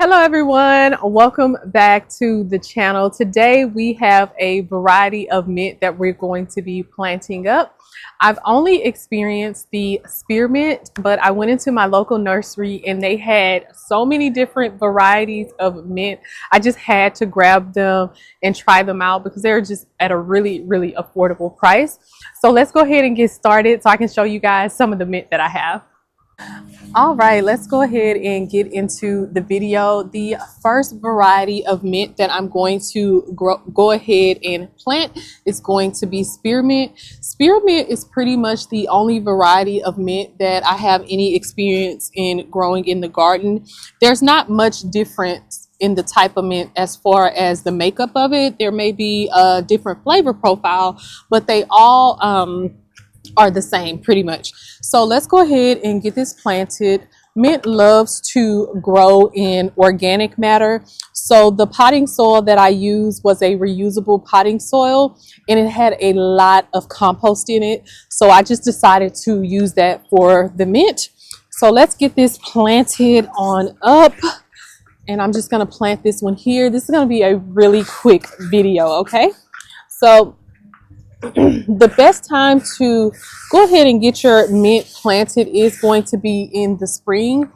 Hello everyone, welcome back to the channel. Today we have a variety of mint that we're going to be planting up. I've only experienced the spearmint, but I went into my local nursery and they had so many different varieties of mint. I just had to grab them and try them out because they're just at a really affordable price. So let's go ahead and get started so I can show you guys some of the mint that I have. All right, let's go ahead and get into the video. The first variety of mint that I'm going to go ahead and plant is going to be spearmint. Spearmint is pretty much the only variety of mint that I have any experience in growing in the garden. There's not much difference in the type of mint as far as the makeup of it. There may be a different flavor profile, but they all are the same pretty much. So let's go ahead and get this planted. Mint loves to grow in organic matter. So the potting soil that I used was a reusable potting soil and it had a lot of compost in it. So I just decided to use that for the mint. So let's get this planted on up. And I'm just going to plant this one here. This is going to be a really quick video, okay? So the best time to go ahead and get your mint planted is going to be in the spring.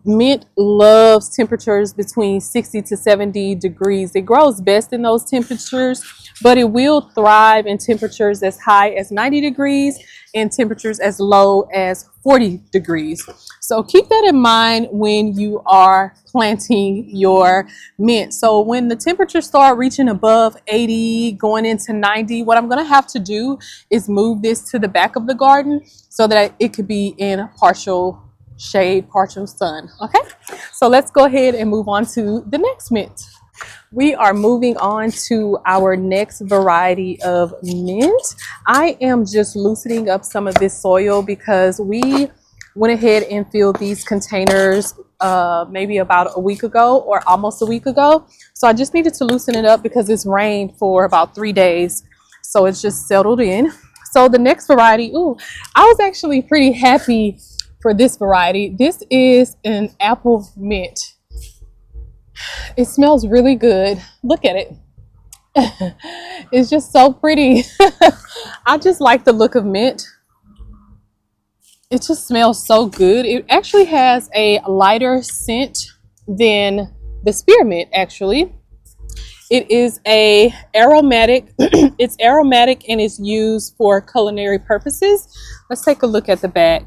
Mint loves temperatures between 60 to 70 degrees. It grows best in those temperatures, but it will thrive in temperatures as high as 90 degrees and temperatures as low as 40 degrees. So keep that in mind when you are planting your mint. So when the temperatures start reaching above 80, going into 90, what I'm going to have to do is move this to the back of the garden so that it could be in partial shade, partial sun. Okay, so let's go ahead and move on to the next mint. We are moving on to our next variety of mint. I am just loosening up some of this soil because we went ahead and filled these containers maybe about a week ago or almost a week ago. So I just needed to loosen it up because it's rained for about 3 days. So it's just settled in. So the next variety, I was actually pretty happy for this variety. This is an apple mint. It smells really good. Look at it. It's just so pretty. I just like the look of mint. It just smells so good. It actually has a lighter scent than the spearmint actually. It is a aromatic. It's aromatic and is used for culinary purposes. Let's take a look at the back.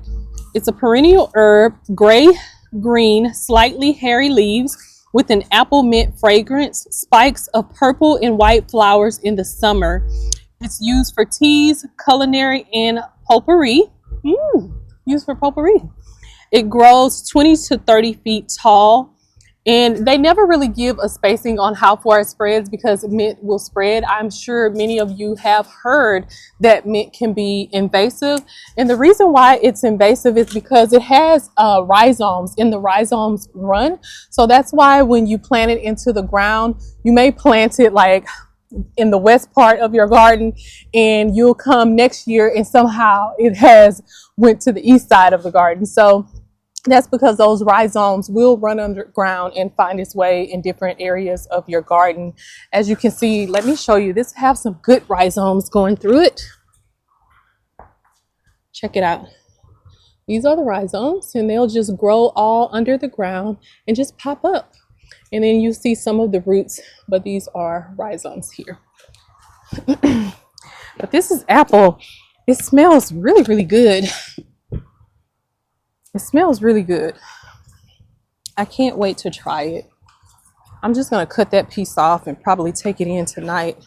It's a perennial herb, gray-green, slightly hairy leaves with an apple mint fragrance, spikes of purple and white flowers in the summer. It's used for teas, culinary, and potpourri. Used for potpourri. It grows 20 to 30 feet tall. And they never really give a spacing on how far it spreads because mint will spread. I'm sure many of you have heard that mint can be invasive. And the reason why it's invasive is because it has rhizomes, and the rhizomes run. So that's why when you plant it into the ground, you may plant it like in the west part of your garden and you'll come next year and somehow it has went to the east side of the garden. So that's because those rhizomes will run underground and find its way in different areas of your garden. As you can see, let me show you, this have some good rhizomes going through it. Check it out. These are the rhizomes and they'll just grow all under the ground and just pop up. And then you see some of the roots, but these are rhizomes here. But this is apple. It smells really good. It smells really good. I can't wait to try it. I'm just going to cut that piece off and probably take it in tonight.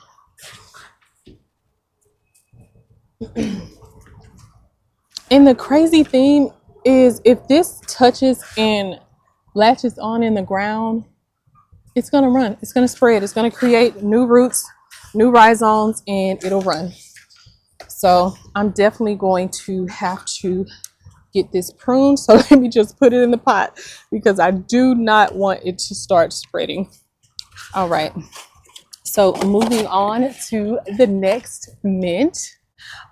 And the crazy thing is if this touches and latches on in the ground, it's going to run. It's going to spread. It's going to create new roots, new rhizomes, and it'll run. So I'm definitely going to have to get this pruned. So let me just put it in the pot because I do not want it to start spreading. All right. So moving on to the next mint.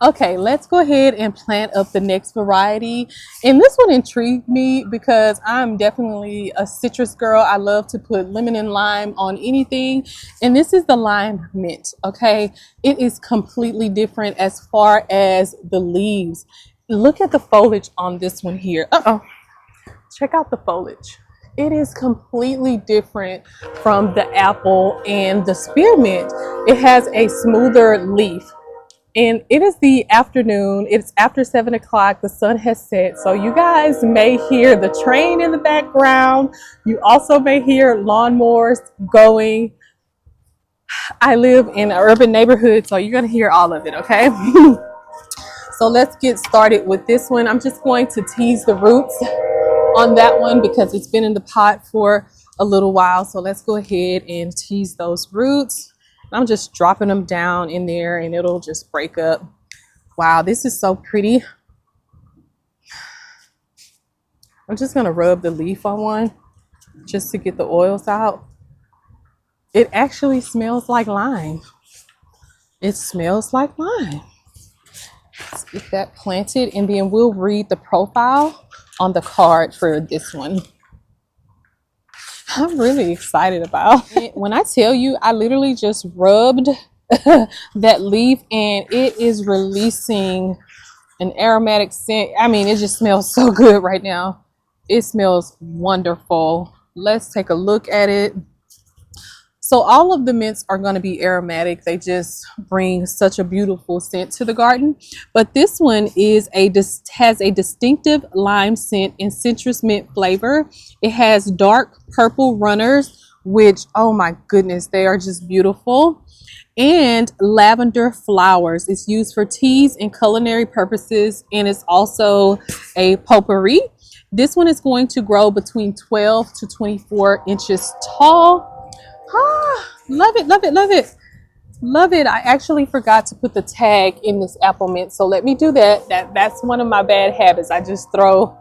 Okay, let's go ahead and plant up the next variety. And this one intrigued me because I'm definitely a citrus girl. I love to put lemon and lime on anything. And this is the lime mint, okay? It is completely different as far as the leaves. Look at the foliage on this one here. Check out the foliage. It is completely different from the apple and the spearmint. It has a smoother leaf. And it is the afternoon. It's after 7 o'clock. The sun has set. So you guys may hear the train in the background. You also may hear lawnmowers going. I live in an urban neighborhood, so you're going to hear all of it, okay? So let's get started with this one. I'm just going to tease the roots on that one because it's been in the pot for a little while. So let's go ahead and tease those roots. I'm just dropping them down in there and it'll just break up. Wow, this is so pretty. I'm just gonna rub the leaf on one just to get the oils out. It actually smells like lime. It smells like lime. Let's get that planted and then we'll read the profile on the card for this one. I'm really excited about it. When I tell you, I literally just rubbed that leaf and it is releasing an aromatic scent. I mean, it just smells so good right now. It smells wonderful. Let's take a look at it. So all of the mints are going to be aromatic. They just bring such a beautiful scent to the garden. But this one is has a distinctive lime scent and citrus mint flavor. It has dark purple runners, which, oh my goodness, they are just beautiful. And lavender flowers. It's used for teas and culinary purposes, and it's also a potpourri. This one is going to grow between 12 to 24 inches tall. Love it, love it, love it. Love it. I actually forgot to put the tag in this apple mint, so let me do that. That's one of my bad habits. I just throw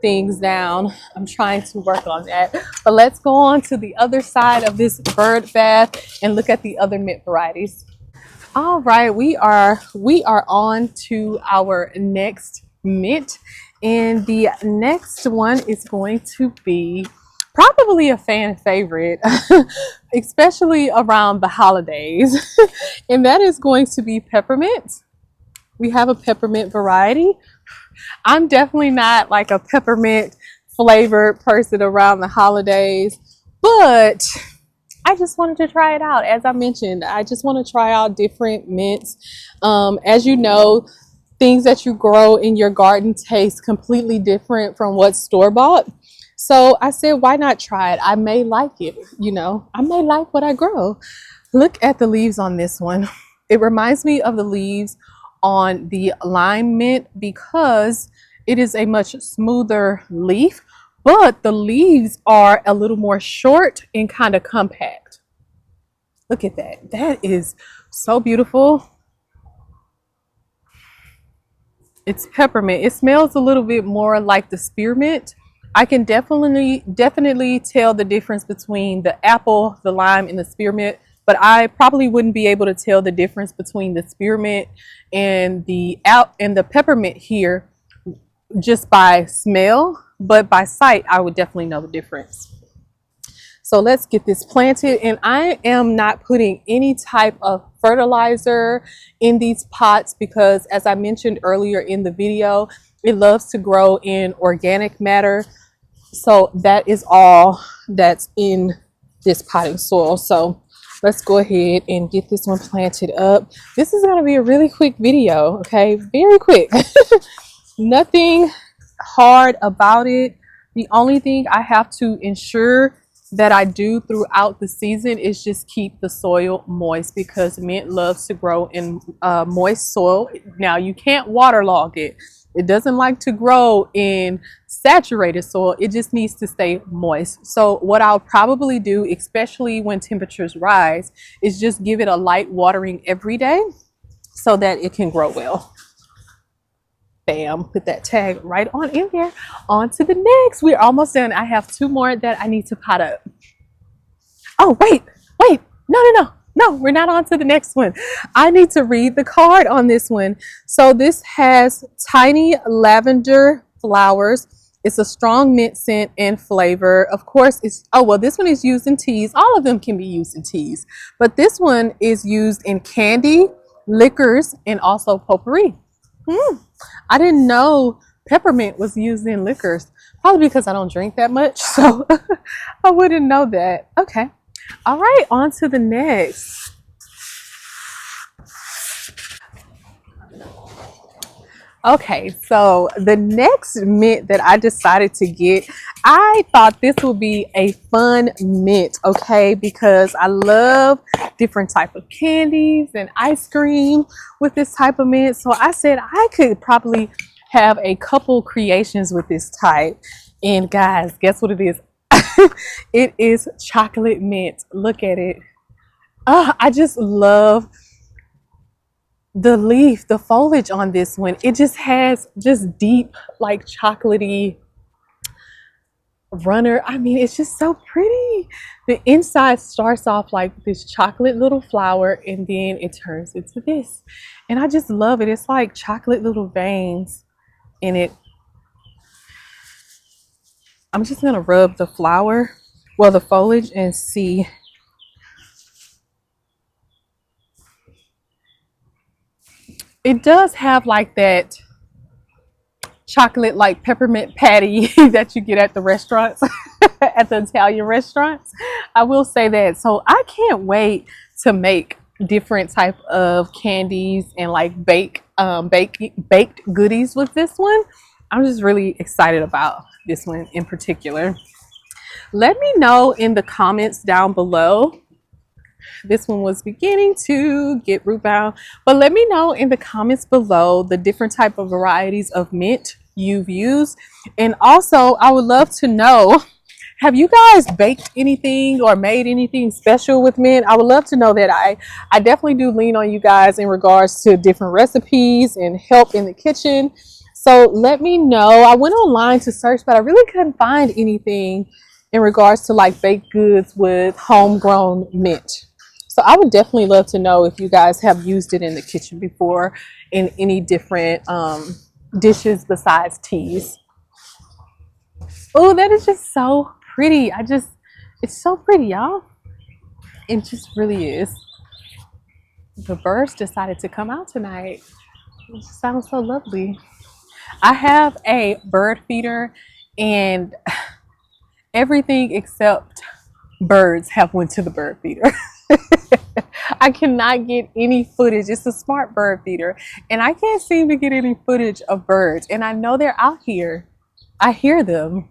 things down. I'm trying to work on that. But let's go on to the other side of this bird bath and look at the other mint varieties. All right, we are on to our next mint, and the next one is going to be probably a fan favorite, especially around the holidays, and that is going to be peppermint. We have a peppermint variety. I'm definitely not like a peppermint flavored person around the holidays, but I just wanted to try it out. As I mentioned, I just want to try out different mints. As you know, things that you grow in your garden taste completely different from what's store-bought. So I said, why not try it? I may like it, you know, I may like what I grow. Look at the leaves on this one. It reminds me of the leaves on the lime mint because it is a much smoother leaf, but the leaves are a little more short and kind of compact. Look at that. That is so beautiful. It's peppermint. It smells a little bit more like the spearmint. I can definitely tell the difference between the apple, the lime, and the spearmint, but I probably wouldn't be able to tell the difference between the spearmint and the peppermint here just by smell, but by sight, I would definitely know the difference. So let's get this planted, and I am not putting any type of fertilizer in these pots because, as I mentioned earlier in the video, it loves to grow in organic matter. So that is all that's in this potting soil. So let's go ahead and get this one planted up. This is going to be a really quick video, okay? Very quick. Nothing hard about it. The only thing I have to ensure that I do throughout the season is just keep the soil moist because mint loves to grow in moist soil. Now, you can't waterlog it. It doesn't like to grow in saturated soil. It just needs to stay moist. So what I'll probably do, especially when temperatures rise, is just give it a light watering every day so that it can grow well. Bam, put that tag right on in there. On to the next. We're almost done. I have two more that I need to pot up. Oh, wait. No. No, we're not on to the next one. I need to read the card on this one. So this has tiny lavender flowers. It's a strong mint scent and flavor. Of course, this one is used in teas. All of them can be used in teas, but this one is used in candy, liquors, and also potpourri. I didn't know peppermint was used in liquors, probably because I don't drink that much, so I wouldn't know that. Okay. All right, on to the next. Okay, so the next mint that I decided to get, I thought this would be a fun mint, okay, because I love different type of candies and ice cream with this type of mint. So I said I could probably have a couple creations with this type. And guys, guess what it is? It is chocolate mint. Look at it. I just love the leaf, the foliage on this one. It just has just deep, like chocolatey runner. I mean, it's just so pretty. The inside starts off like this chocolate little flower, and then it turns into this. And I just love it. It's like chocolate little veins in it. I'm just gonna rub the flower, well, the foliage, and see. It does have like that chocolate, like peppermint patty that you get at the restaurants, at the Italian restaurants. I will say that. So I can't wait to make different type of candies and like baked goodies with this one. I'm just really excited about this one in particular. Let me know in the comments down below. This one was beginning to get root bound, but let me know in the comments below the different type of varieties of mint you've used. And also I would love to know, have you guys baked anything or made anything special with mint? I would love to know that. I definitely do lean on you guys in regards to different recipes and help in the kitchen. So let me know. I went online to search, but I really couldn't find anything in regards to like baked goods with homegrown mint. So I would definitely love to know if you guys have used it in the kitchen before in any different dishes besides teas. Oh, that is just so pretty. It's so pretty, y'all. It just really is. The birds decided to come out tonight. It sounds so lovely. I have a bird feeder, and everything except birds have went to the bird feeder. I cannot get any footage. It's a smart bird feeder, and I can't seem to get any footage of birds, and I know they're out here. I hear them.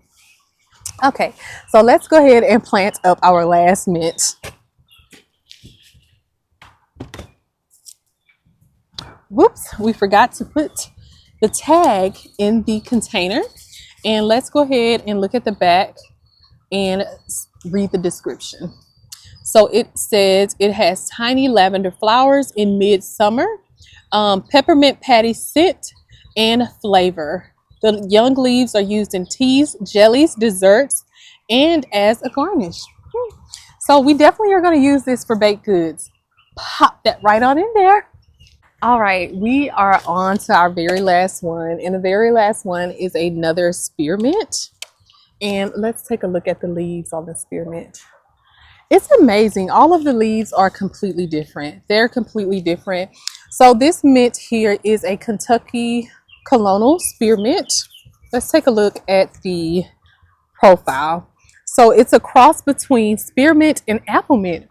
Okay, so let's go ahead and plant up our last mint. Whoops, we forgot to put the tag in the container. And let's go ahead and look at the back and read the description. So it says it has tiny lavender flowers in midsummer, peppermint patty scent and flavor. The young leaves are used in teas, jellies, desserts, and as a garnish. So we definitely are going to use this for baked goods. Pop that right on in there. All right, we are on to our very last one, and the very last one is another spearmint. And let's take a look at the leaves on the spearmint. It's amazing. All of the leaves are completely different. They're completely different. So this mint here is a Kentucky colonial spearmint. Let's take a look at the profile. So it's a cross between spearmint and apple mint.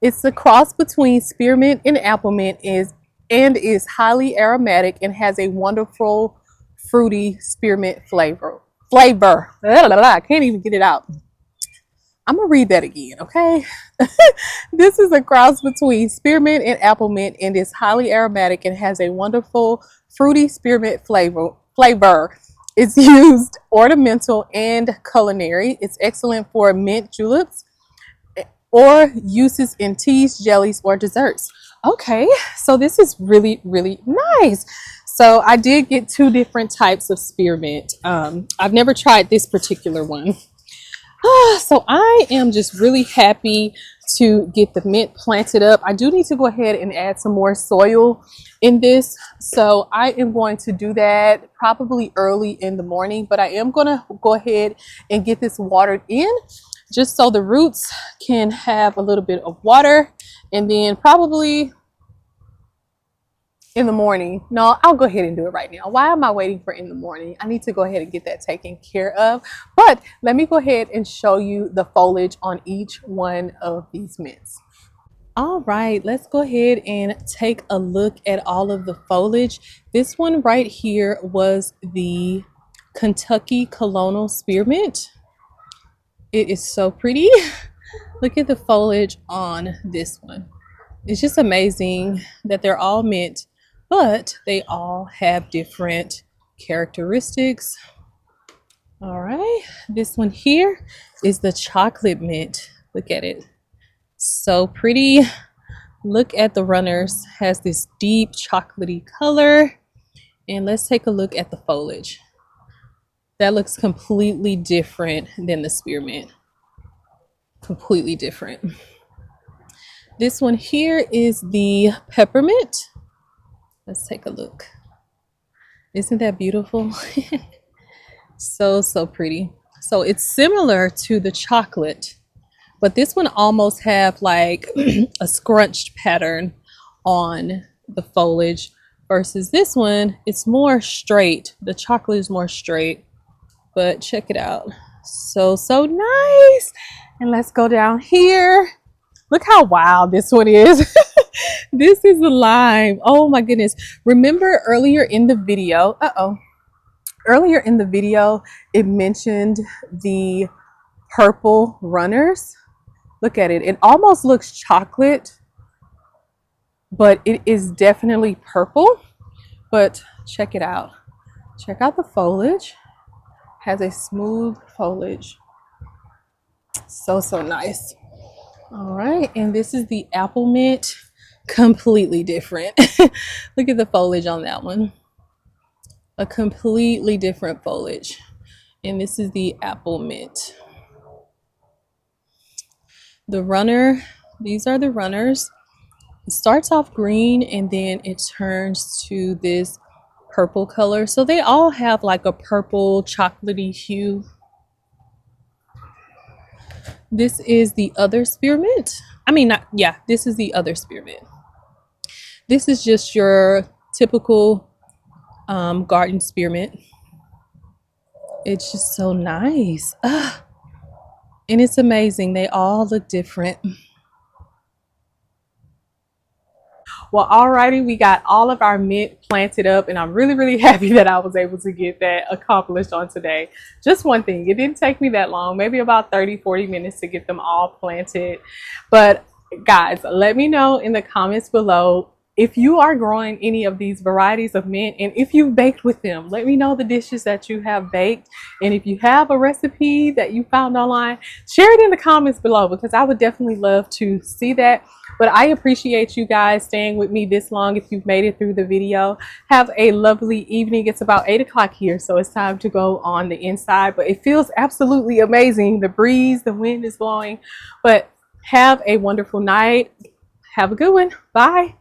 It's a cross between spearmint and apple mint, is highly aromatic and has a wonderful fruity spearmint flavor. I can't even get it out. I'm gonna read that again, okay? This is a cross between spearmint and apple mint and is highly aromatic and has a wonderful fruity spearmint flavor. It's used ornamental and culinary. It's excellent for mint juleps or uses in teas, jellies, or desserts. Okay, so this is really, really nice. So I did get two different types of spearmint. I've never tried this particular one. So I am just really happy to get the mint planted up. I do need to go ahead and add some more soil in this. So I am going to do that probably early in the morning, but I am going to go ahead and get this watered in just so the roots can have a little bit of water, and then probably in the morning. No, I'll go ahead and do it right now. Why am I waiting for in the morning? I need to go ahead and get that taken care of. But let me go ahead and show you the foliage on each one of these mints. All right, let's go ahead and take a look at all of the foliage. This one right here was the Kentucky Colonial Spearmint. It is so pretty. Look at the foliage on this one. It's just amazing that they're all mint, but they all have different characteristics. All right, this one here is the chocolate mint. Look at it, so pretty. Look at the runners, has this deep chocolatey color. And let's take a look at the foliage. That looks completely different than the spearmint. Completely different. This one here is the peppermint. Let's take a look. Isn't that beautiful? So pretty. So it's similar to the chocolate, but this one almost have like a scrunched pattern on the foliage versus this one, it's more straight. The chocolate is more straight, but check it out. So nice. And let's go down here. Look how wild this one is. This is the lime. Oh my goodness. Remember earlier in the video, earlier in the video, it mentioned the purple runners. Look at it. It almost looks chocolate, but it is definitely purple. But check it out. Check out the foliage. Has a smooth foliage. So nice. All right, and this is the apple mint. Completely different. Look at the foliage on that one. A completely different foliage. And this is the apple mint. The runner, these are the runners. It starts off green and then it turns to this purple color. So they all have like a purple chocolatey hue. This is the other spearmint. This is the other spearmint. This is just your typical garden spearmint. It's just so nice. And it's amazing. They all look different. Well, alrighty, we got all of our mint planted up, and I'm really happy that I was able to get that accomplished on today. Just one thing, it didn't take me that long, maybe about 30-40 minutes to get them all planted. But guys, let me know in the comments below if you are growing any of these varieties of mint, and if you've baked with them. Let me know the dishes that you have baked, and if you have a recipe that you found online, share it in the comments below, because I would definitely love to see that. But I appreciate you guys staying with me this long. If you've made it through the video, have a lovely evening. It's about 8 o'clock here, so it's time to go on the inside, but it feels absolutely amazing. The breeze, the wind is blowing, but have a wonderful night. Have a good one. Bye.